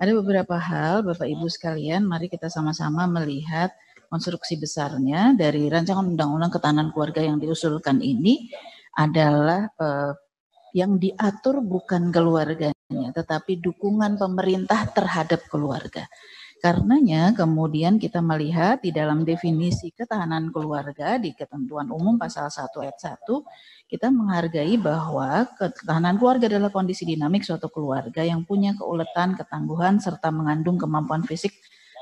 Ada beberapa hal, Bapak Ibu sekalian, mari kita sama-sama melihat konstruksi besarnya dari rancangan undang-undang ketahanan keluarga yang diusulkan ini adalah yang diatur bukan keluarganya, tetapi dukungan pemerintah terhadap keluarga. Karenanya kemudian kita melihat di dalam definisi ketahanan keluarga di Ketentuan Umum Pasal 1 Ayat 1, kita menghargai bahwa ketahanan keluarga adalah kondisi dinamik suatu keluarga yang punya keuletan, ketangguhan, serta mengandung kemampuan fisik,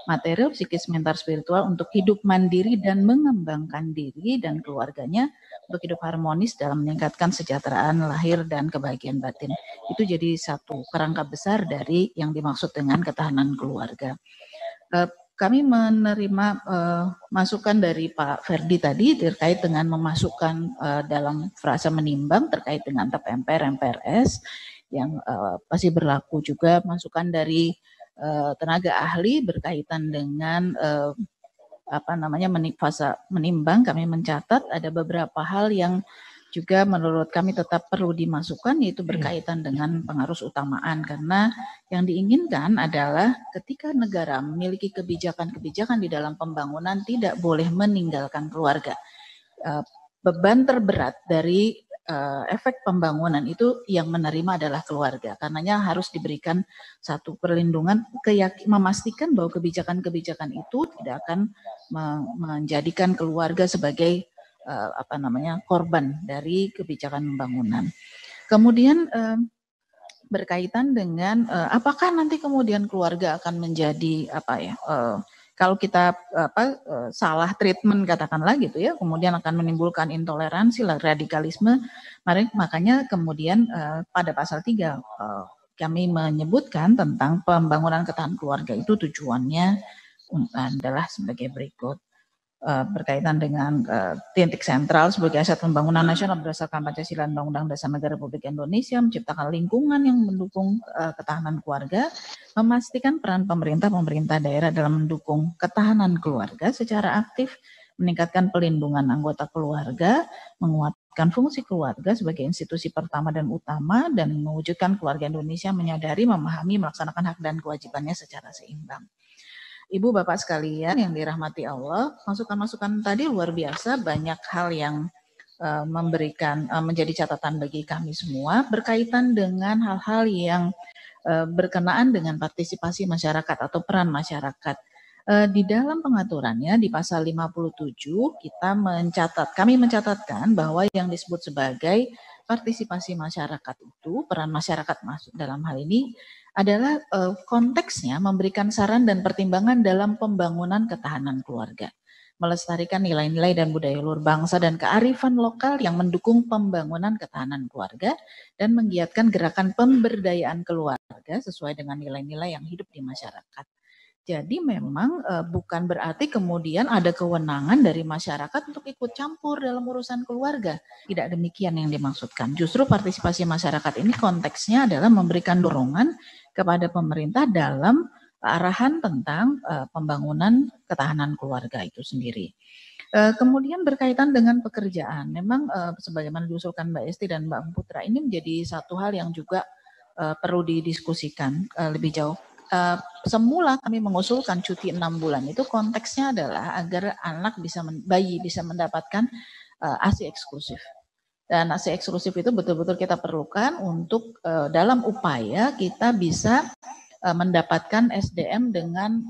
material, psikis, mental, spiritual untuk hidup mandiri dan mengembangkan diri dan keluarganya untuk hidup harmonis dalam meningkatkan kesejahteraan lahir dan kebahagiaan batin. Itu jadi satu kerangka besar dari yang dimaksud dengan ketahanan keluarga. Kami menerima masukan dari Pak Ferdi tadi terkait dengan memasukkan dalam frasa menimbang terkait dengan TAP MPR, MPRS yang pasti berlaku juga masukan dari tenaga ahli berkaitan dengan fasa menimbang. Kami mencatat ada beberapa hal yang juga menurut kami tetap perlu dimasukkan, yaitu berkaitan dengan pengarus utamaan, karena yang diinginkan adalah ketika negara memiliki kebijakan-kebijakan di dalam pembangunan tidak boleh meninggalkan keluarga. Beban terberat dari efek pembangunan itu yang menerima adalah keluarga, karenanya harus diberikan satu perlindungan, memastikan bahwa kebijakan-kebijakan itu tidak akan menjadikan keluarga sebagai korban dari kebijakan pembangunan. Kemudian berkaitan dengan apakah nanti kemudian keluarga akan menjadi kalau kita salah treatment katakanlah gitu ya, kemudian akan menimbulkan intoleransi, radikalisme. Makanya kemudian pada pasal 3 kami menyebutkan tentang pembangunan ketahanan keluarga itu tujuannya adalah sebagai berikut. Berkaitan dengan titik sentral sebagai aset pembangunan nasional berdasarkan Pancasila dan Undang-Undang Dasar Negara Republik Indonesia, menciptakan lingkungan yang mendukung ketahanan keluarga, memastikan peran pemerintah daerah dalam mendukung ketahanan keluarga secara aktif, meningkatkan pelindungan anggota keluarga, menguatkan fungsi keluarga sebagai institusi pertama dan utama, dan mewujudkan keluarga Indonesia menyadari, memahami, melaksanakan hak dan kewajibannya secara seimbang. Ibu Bapak sekalian yang dirahmati Allah, masukan-masukan tadi luar biasa, banyak hal yang menjadi catatan bagi kami semua berkaitan dengan hal-hal yang berkenaan dengan partisipasi masyarakat atau peran masyarakat. Di dalam pengaturannya di pasal 57 kami mencatatkan bahwa yang disebut sebagai partisipasi masyarakat itu, peran masyarakat masuk dalam hal ini adalah konteksnya memberikan saran dan pertimbangan dalam pembangunan ketahanan keluarga, melestarikan nilai-nilai dan budaya luhur bangsa dan kearifan lokal yang mendukung pembangunan ketahanan keluarga dan menggiatkan gerakan pemberdayaan keluarga sesuai dengan nilai-nilai yang hidup di masyarakat. Jadi memang bukan berarti kemudian ada kewenangan dari masyarakat untuk ikut campur dalam urusan keluarga. Tidak demikian yang dimaksudkan. Justru partisipasi masyarakat ini konteksnya adalah memberikan dorongan kepada pemerintah dalam arahan tentang pembangunan ketahanan keluarga itu sendiri. Kemudian berkaitan dengan pekerjaan, memang sebagaimana diusulkan Mbak Esti dan Mbak Putra, ini menjadi satu hal yang juga perlu didiskusikan lebih jauh. Semula kami mengusulkan cuti 6 bulan itu konteksnya adalah agar bayi bisa mendapatkan ASI eksklusif. Dan ASI eksklusif itu betul-betul kita perlukan untuk dalam upaya kita bisa mendapatkan SDM dengan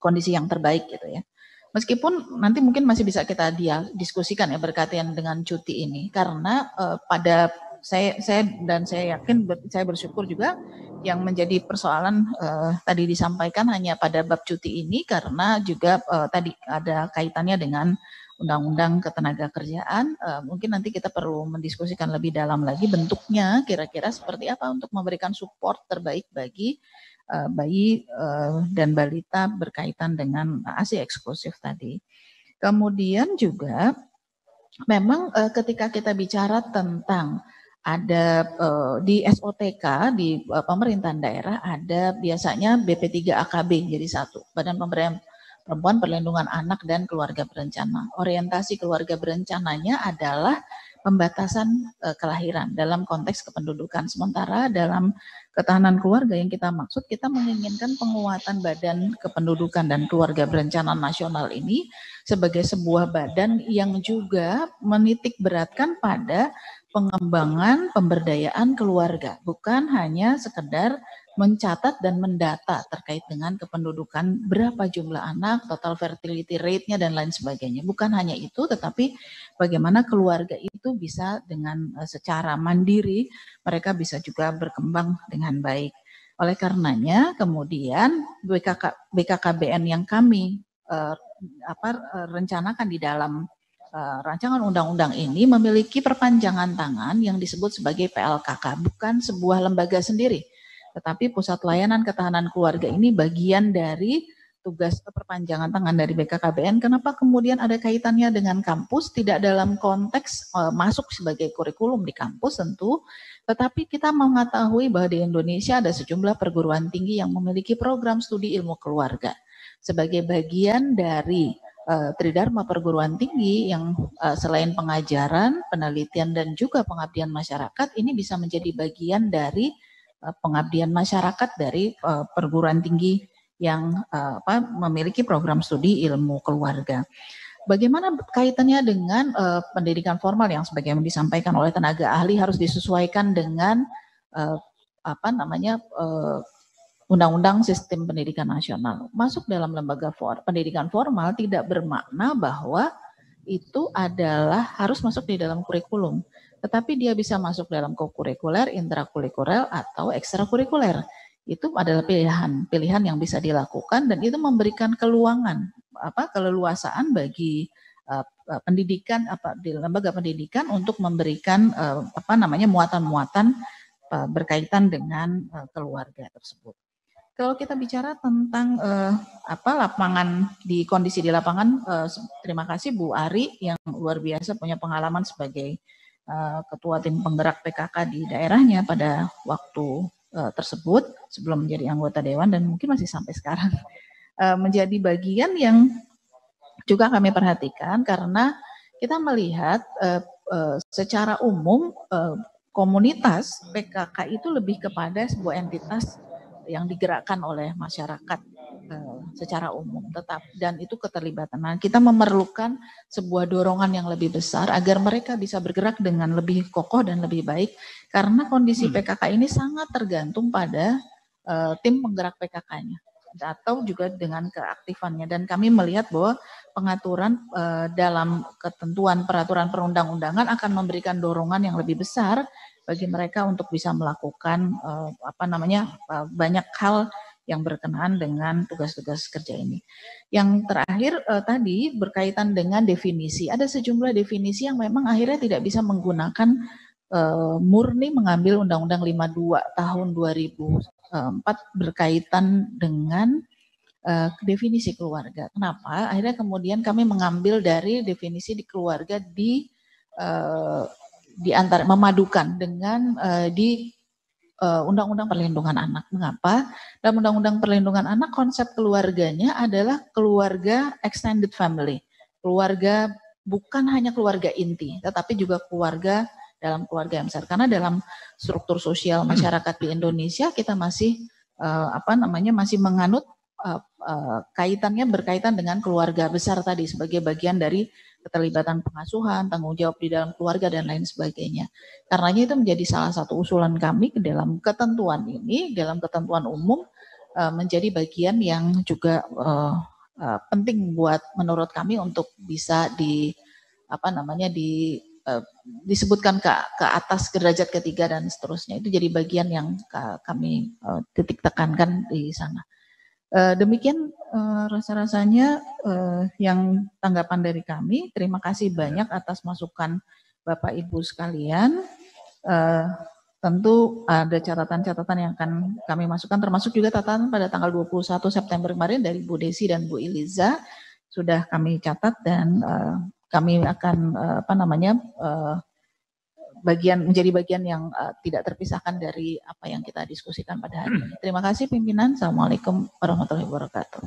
kondisi yang terbaik gitu ya. Meskipun nanti mungkin masih bisa kita diskusikan ya berkaitan dengan cuti ini, karena pada saya yakin, saya bersyukur juga yang menjadi persoalan tadi disampaikan hanya pada bab cuti ini, karena juga tadi ada kaitannya dengan Undang-Undang Ketenagakerjaan. Mungkin nanti kita perlu mendiskusikan lebih dalam lagi bentuknya kira-kira seperti apa untuk memberikan support terbaik bagi bayi dan balita berkaitan dengan ASI eksklusif tadi. Kemudian juga memang ketika kita bicara tentang ada di SOTK di pemerintahan daerah ada biasanya BP3AKB jadi satu, Badan Pemberdayaan Perempuan, Perlindungan Anak dan Keluarga Berencana. Orientasi keluarga berencananya adalah pembatasan kelahiran dalam konteks kependudukan. Sementara dalam ketahanan keluarga yang kita maksud, kita menginginkan penguatan badan kependudukan dan keluarga berencana nasional ini sebagai sebuah badan yang juga menitik beratkan pada pengembangan pemberdayaan keluarga, bukan hanya sekedar mencatat dan mendata terkait dengan kependudukan, berapa jumlah anak, total fertility rate-nya dan lain sebagainya. Bukan hanya itu, tetapi bagaimana keluarga itu bisa dengan secara mandiri, mereka bisa juga berkembang dengan baik. Oleh karenanya, kemudian BKKBN yang kami rencanakan di dalam rancangan undang-undang ini memiliki perpanjangan tangan yang disebut sebagai PLKK, bukan sebuah lembaga sendiri. Tetapi Pusat Layanan Ketahanan Keluarga ini bagian dari tugas perpanjangan tangan dari BKKBN. Kenapa kemudian ada kaitannya dengan kampus? Tidak dalam konteks masuk sebagai kurikulum di kampus tentu, tetapi kita mengetahui bahwa di Indonesia ada sejumlah perguruan tinggi yang memiliki program studi ilmu keluarga. Sebagai bagian dari Tridharma perguruan tinggi yang selain pengajaran, penelitian, dan juga pengabdian masyarakat, ini bisa menjadi bagian dari pengabdian masyarakat dari perguruan tinggi yang memiliki program studi ilmu keluarga. Bagaimana kaitannya dengan pendidikan formal yang sebagaimana disampaikan oleh tenaga ahli harus disesuaikan dengan Undang-Undang Sistem Pendidikan Nasional. Masuk dalam lembaga pendidikan formal tidak bermakna bahwa itu adalah harus masuk di dalam kurikulum, tetapi dia bisa masuk dalam kokurikuler, intrakurikuler, atau ekstrakurikuler. Itu adalah pilihan yang bisa dilakukan dan itu memberikan keleluasaan bagi pendidikan di lembaga pendidikan untuk memberikan muatan-muatan berkaitan dengan keluarga tersebut. Kalau kita bicara tentang lapangan kondisi di lapangan, terima kasih Bu Ari yang luar biasa punya pengalaman sebagai ketua tim penggerak PKK di daerahnya pada waktu tersebut sebelum menjadi anggota dewan dan mungkin masih sampai sekarang menjadi bagian yang juga kami perhatikan karena kita melihat secara umum komunitas PKK itu lebih kepada sebuah entitas yang digerakkan oleh masyarakat secara umum, dan itu keterlibatan. Nah, kita memerlukan sebuah dorongan yang lebih besar agar mereka bisa bergerak dengan lebih kokoh dan lebih baik, karena kondisi PKK ini sangat tergantung pada tim penggerak PKK-nya atau juga dengan keaktifannya. Dan kami melihat bahwa pengaturan dalam ketentuan peraturan perundang-undangan akan memberikan dorongan yang lebih besar bagi mereka untuk bisa melakukan banyak hal yang berkenaan dengan tugas-tugas kerja ini. Yang terakhir tadi berkaitan dengan definisi. Ada sejumlah definisi yang memang akhirnya tidak bisa menggunakan murni mengambil Undang-Undang 52 tahun 2004 berkaitan dengan definisi keluarga. Kenapa? Akhirnya kemudian kami mengambil dari definisi di keluarga di antara memadukan dengan di Undang-Undang Perlindungan Anak. Mengapa? Dalam Undang-Undang Perlindungan Anak konsep keluarganya adalah keluarga extended family. Keluarga bukan hanya keluarga inti, tetapi juga keluarga dalam keluarga yang besar. Karena dalam struktur sosial masyarakat di Indonesia kita masih masih menganut kaitannya berkaitan dengan keluarga besar tadi sebagai bagian dari keterlibatan pengasuhan, tanggung jawab di dalam keluarga, dan lain sebagainya. Karenanya itu menjadi salah satu usulan kami ke dalam ketentuan ini, dalam ketentuan umum, menjadi bagian yang juga penting buat menurut kami untuk bisa disebutkan ke atas ke derajat ketiga dan seterusnya. Itu jadi bagian yang kami titik tekankan di sana. Demikian rasa-rasanya yang tanggapan dari kami. Terima kasih banyak atas masukan Bapak Ibu sekalian. Tentu ada catatan-catatan yang akan kami masukkan, termasuk juga catatan pada tanggal 21 September kemarin dari Bu Desi dan Bu Iliza sudah kami catat dan kami akan menjadi bagian yang tidak terpisahkan dari apa yang kita diskusikan pada hari ini. Terima kasih pimpinan. Assalamualaikum warahmatullahi wabarakatuh.